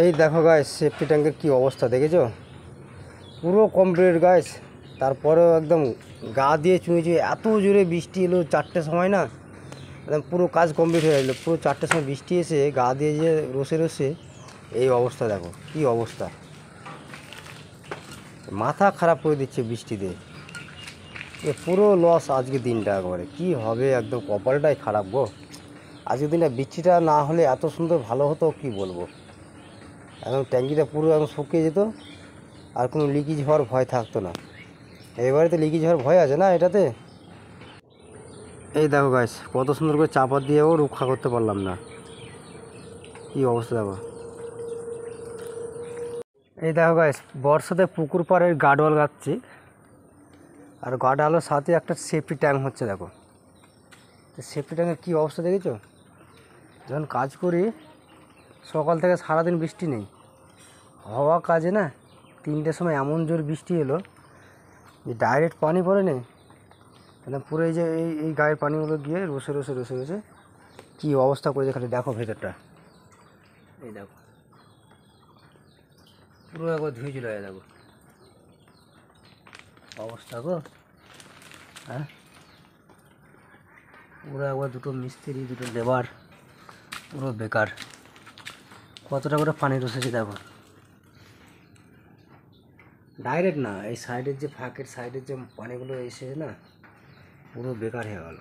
এই দেখো guys, safety ট্যাঙ্কের কি অবস্থা দেখেছো? পুরো কমপ্লিট গাইস। তারপরেও একদম গা দিয়ে চুঁয়েছে, এত জোরে বৃষ্টি এলো 4টের সময় না, একদম পুরো কাজ কমপ্লিট হয়ে গেলো। পুরো 4টের সময় বৃষ্টি এসে গা দিয়ে যে রসে রসে এই অবস্থা দেখো, কি অবস্থা, মাথা খারাপ করে দিচ্ছে বৃষ্টিতে। এ পুরো লস আজকে দিনটা, একবারে কি হবে, একদম কপালটাই খারাপ গো। আজকের দিনটা বৃষ্টিটা না হলে এত সুন্দর ভালো হতো, কি বলবো। একদম ট্যাঙ্কিটা পুরো একদম শুকিয়ে যেত, আর কোনো লিকেজ হওয়ার ভয় থাকতো না। এবারে তো লিকেজ হওয়ার ভয় আছে না এটাতে। এই দেখো গাইস, কত সুন্দর করে চাপা দিয়েও রক্ষা করতে পারলাম না, কি অবস্থা দেখো। এই দেখো গাইস, বর্ষাতে পুকুর পাড়ের গার্ডওয়াল গাচ্ছি, আর গার্ডওয়ালের সাথে একটা সেফটি ট্যাঙ্ক হচ্ছে দেখো। তো সেফটি ট্যাঙ্কের কী অবস্থা দেখেছো? যখন কাজ করি সকাল থেকে সারাদিন বৃষ্টি নেই, হওয়া কাজে না 3টের সময় এমন জোর বৃষ্টি এলো যে ডাইরেক্ট পানি পড়ে নেই, একদম পুরো এই যে এই গায়ের পানিগুলো গিয়ে রসে রসে রসে রসে কী অবস্থা করেছে খালি দেখো ভেতরটা। এই দেখো পুরো একবার ধুয়ে চলে যায় দেখো অবস্থা গো। হ্যাঁ, পুরো একবার দুটো মিস্ত্রি দুটো লেবার পুরো বেকার। কতটা করে পানি রসেছে দেখো, ডাইরেক্ট না, এই সাইডের যে ফাঁকের সাইডের যে পানিগুলো এসেছে না, পুরো বেকার হয়ে গেল,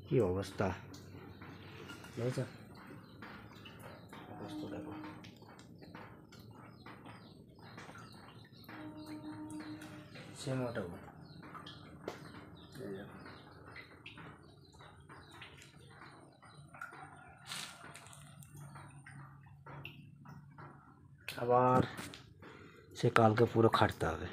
কি অবস্থা বুঝেছো? অবস্থা দেখো, সেম ওটাও আবার সে কালকে পুরো খাটতে হবে।